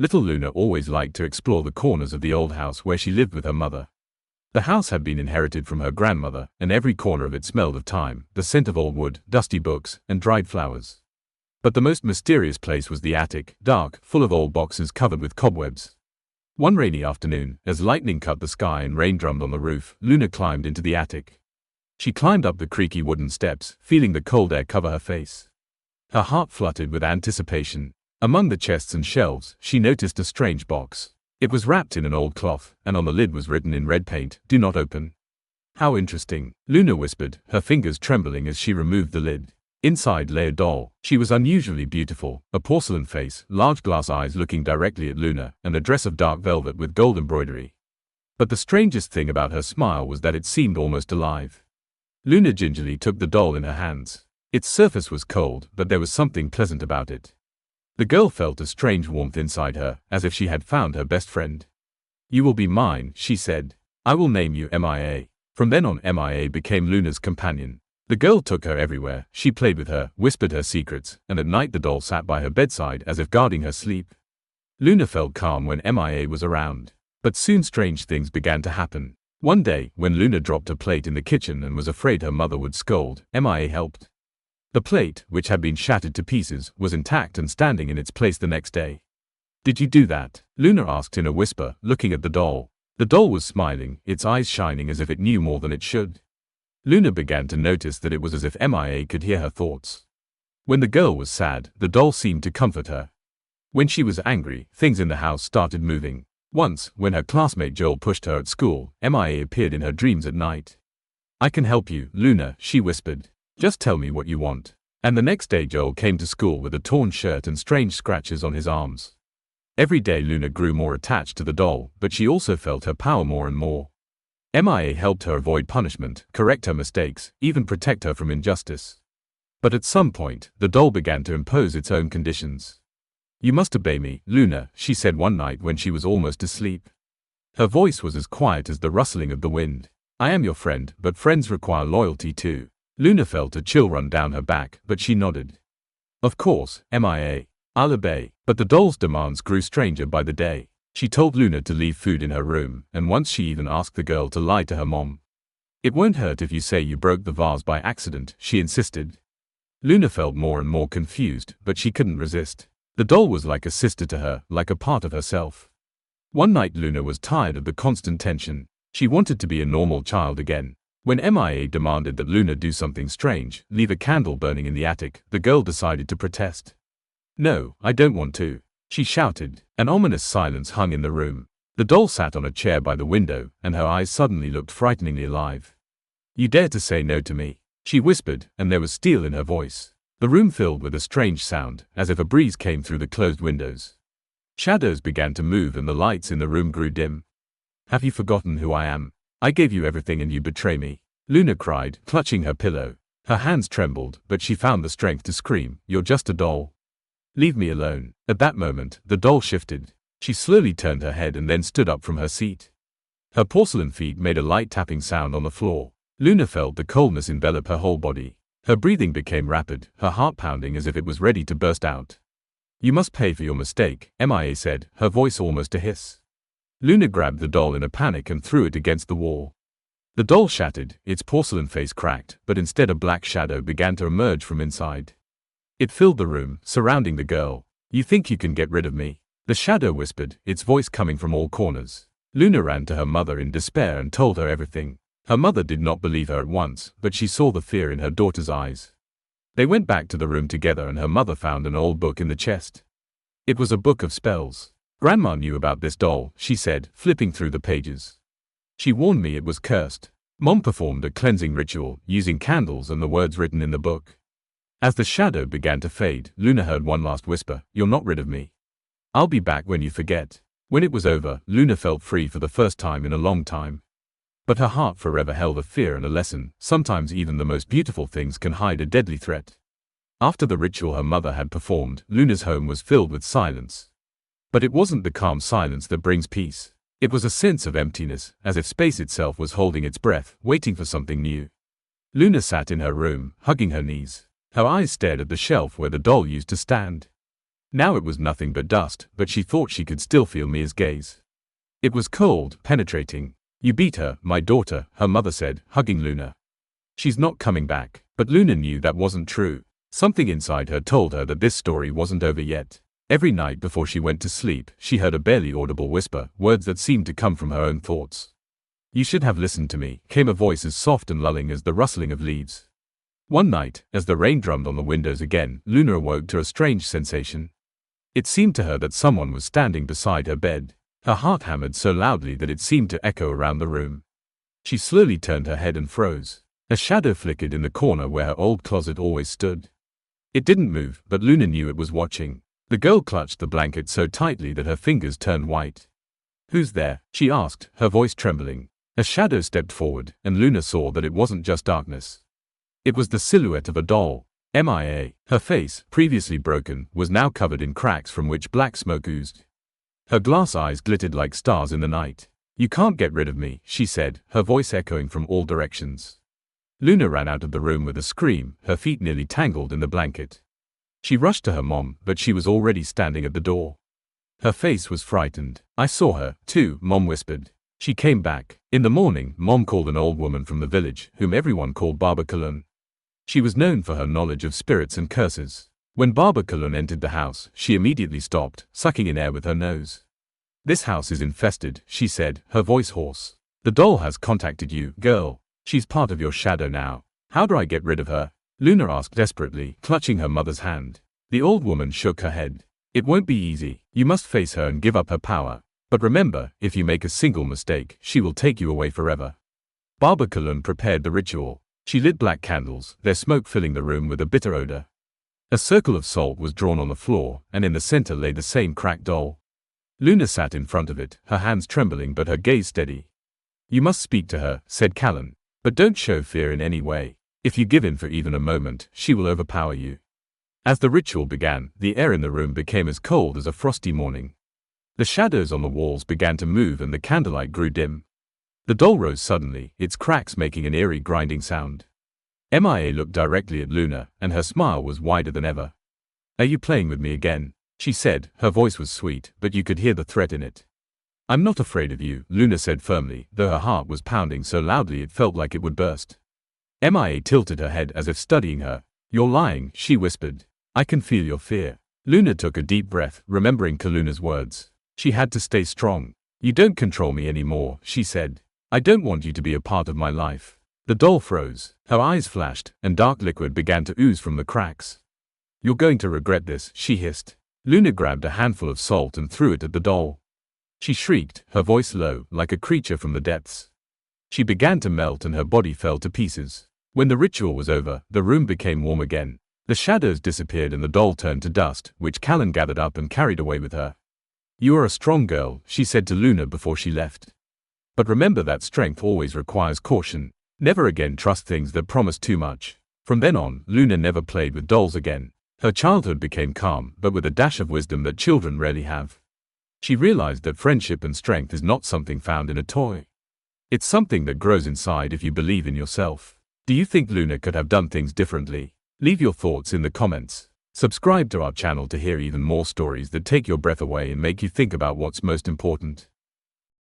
Little Luna always liked to explore the corners of the old house where she lived with her mother. The house had been inherited from her grandmother, and every corner of it smelled of time, the scent of old wood, dusty books, and dried flowers. But the most mysterious place was the attic, dark, full of old boxes covered with cobwebs. One rainy afternoon, as lightning cut the sky and rain drummed on the roof, Luna climbed into the attic. She climbed up the creaky wooden steps, feeling the cold air cover her face. Her heart fluttered with anticipation. Among the chests and shelves, she noticed a strange box. It was wrapped in an old cloth, and on the lid was written in red paint, "Do not open." "How interesting," Luna whispered, her fingers trembling as she removed the lid. Inside lay a doll. She was unusually beautiful, a porcelain face, large glass eyes looking directly at Luna, and a dress of dark velvet with gold embroidery. But the strangest thing about her smile was that it seemed almost alive. Luna gingerly took the doll in her hands. Its surface was cold, but there was something pleasant about it. The girl felt a strange warmth inside her, as if she had found her best friend. "You will be mine," she said. "I will name you MIA." From then on, MIA became Luna's companion. The girl took her everywhere, she played with her, whispered her secrets, and at night the doll sat by her bedside as if guarding her sleep. Luna felt calm when MIA was around. But soon strange things began to happen. One day, when Luna dropped a plate in the kitchen and was afraid her mother would scold, MIA helped. The plate, which had been shattered to pieces, was intact and standing in its place the next day. "Did you do that?" Luna asked in a whisper, looking at the doll. The doll was smiling, its eyes shining as if it knew more than it should. Luna began to notice that it was as if MIA could hear her thoughts. When the girl was sad, the doll seemed to comfort her. When she was angry, things in the house started moving. Once, when her classmate Joel pushed her at school, MIA appeared in her dreams at night. "I can help you, Luna," she whispered. "Just tell me what you want." And the next day Joel came to school with a torn shirt and strange scratches on his arms. Every day Luna grew more attached to the doll, but she also felt her power more and more. MIA helped her avoid punishment, correct her mistakes, even protect her from injustice. But at some point, the doll began to impose its own conditions. "You must obey me, Luna," she said one night when she was almost asleep. Her voice was as quiet as the rustling of the wind. "I am your friend, but friends require loyalty too." Luna felt a chill run down her back, but she nodded. "Of course, MIA. I'll obey." But the doll's demands grew stranger by the day. She told Luna to leave food in her room, and once she even asked the girl to lie to her mom. "It won't hurt if you say you broke the vase by accident," she insisted. Luna felt more and more confused, but she couldn't resist. The doll was like a sister to her, like a part of herself. One night Luna was tired of the constant tension. She wanted to be a normal child again. When MIA demanded that Luna do something strange, leave a candle burning in the attic, the girl decided to protest. "No, I don't want to," she shouted. An ominous silence hung in the room. The doll sat on a chair by the window, and her eyes suddenly looked frighteningly alive. "You dare to say no to me?" she whispered, and there was steel in her voice. The room filled with a strange sound, as if a breeze came through the closed windows. Shadows began to move and the lights in the room grew dim. "Have you forgotten who I am? I gave you everything and you betray me," Luna cried, clutching her pillow. Her hands trembled, but she found the strength to scream, "You're just a doll. Leave me alone." At that moment, the doll shifted. She slowly turned her head and then stood up from her seat. Her porcelain feet made a light tapping sound on the floor. Luna felt the coldness envelop her whole body. Her breathing became rapid, her heart pounding as if it was ready to burst out. "You must pay for your mistake," MIA said, her voice almost a hiss. Luna grabbed the doll in a panic and threw it against the wall. The doll shattered, its porcelain face cracked, but instead a black shadow began to emerge from inside. It filled the room, surrounding the girl. "You think you can get rid of me?" the shadow whispered, its voice coming from all corners. Luna ran to her mother in despair and told her everything. Her mother did not believe her at once, but she saw the fear in her daughter's eyes. They went back to the room together and her mother found an old book in the chest. It was a book of spells. "Grandma knew about this doll," she said, flipping through the pages. "She warned me it was cursed." Mom performed a cleansing ritual, using candles and the words written in the book. As the shadow began to fade, Luna heard one last whisper, "You're not rid of me. I'll be back when you forget." When it was over, Luna felt free for the first time in a long time. But her heart forever held a fear and a lesson. Sometimes even the most beautiful things can hide a deadly threat. After the ritual her mother had performed, Luna's home was filled with silence. But it wasn't the calm silence that brings peace. It was a sense of emptiness, as if space itself was holding its breath, waiting for something new. Luna sat in her room, hugging her knees. Her eyes stared at the shelf where the doll used to stand. Now it was nothing but dust, but she thought she could still feel Mia's gaze. It was cold, penetrating. You beat her, my daughter, her mother said, hugging Luna. She's not coming back. But Luna knew that wasn't true. Something inside her told her that this story wasn't over yet. Every night before she went to sleep, she heard a barely audible whisper, words that seemed to come from her own thoughts. You should have listened to me, came a voice as soft and lulling as the rustling of leaves. One night, as the rain drummed on the windows again, Luna awoke to a strange sensation. It seemed to her that someone was standing beside her bed. Her heart hammered so loudly that it seemed to echo around the room. She slowly turned her head and froze. A shadow flickered in the corner where her old closet always stood. It didn't move, but Luna knew it was watching. The girl clutched the blanket so tightly that her fingers turned white. Who's there? She asked, her voice trembling. A shadow stepped forward, and Luna saw that it wasn't just darkness. It was the silhouette of a doll. MIA. Her face, previously broken, was now covered in cracks from which black smoke oozed. Her glass eyes glittered like stars in the night. You can't get rid of me, she said, her voice echoing from all directions. Luna ran out of the room with a scream, her feet nearly tangled in the blanket. She rushed to her mom, but she was already standing at the door. Her face was frightened. I saw her, too, Mom whispered. She came back. In the morning, Mom called an old woman from the village, whom everyone called Baba Kalun. She was known for her knowledge of spirits and curses. When Baba Kalun entered the house, she immediately stopped, sucking in air with her nose. This house is infested, she said, her voice hoarse. The doll has contacted you, girl. She's part of your shadow now. How do I get rid of her? Luna asked desperately, clutching her mother's hand. The old woman shook her head. It won't be easy. You must face her and give up her power. But remember, if you make a single mistake, she will take you away forever. Baba Kalun prepared the ritual. She lit black candles, their smoke filling the room with a bitter odor. A circle of salt was drawn on the floor, and in the center lay the same cracked doll. Luna sat in front of it, her hands trembling but her gaze steady. You must speak to her, said Callan. But don't show fear in any way. If you give in for even a moment, she will overpower you. As the ritual began, the air in the room became as cold as a frosty morning. The shadows on the walls began to move and the candlelight grew dim. The doll rose suddenly, its cracks making an eerie grinding sound. MIA looked directly at Luna, and her smile was wider than ever. Are you playing with me again? She said, her voice was sweet, but you could hear the threat in it. I'm not afraid of you, Luna said firmly, though her heart was pounding so loudly it felt like it would burst. MIA tilted her head as if studying her. You're lying, she whispered. I can feel your fear. Luna took a deep breath, remembering Kaluna's words. She had to stay strong. You don't control me anymore, she said. I don't want you to be a part of my life. The doll froze. Her eyes flashed, and dark liquid began to ooze from the cracks. You're going to regret this, she hissed. Luna grabbed a handful of salt and threw it at the doll. She shrieked, her voice low, like a creature from the depths. She began to melt and her body fell to pieces. When the ritual was over, the room became warm again. The shadows disappeared and the doll turned to dust, which Callan gathered up and carried away with her. You are a strong girl, she said to Luna before she left. But remember that strength always requires caution. Never again trust things that promise too much. From then on, Luna never played with dolls again. Her childhood became calm, but with a dash of wisdom that children rarely have. She realized that friendship and strength is not something found in a toy. It's something that grows inside if you believe in yourself. Do you think Luna could have done things differently? Leave your thoughts in the comments. Subscribe to our channel to hear even more stories that take your breath away and make you think about what's most important.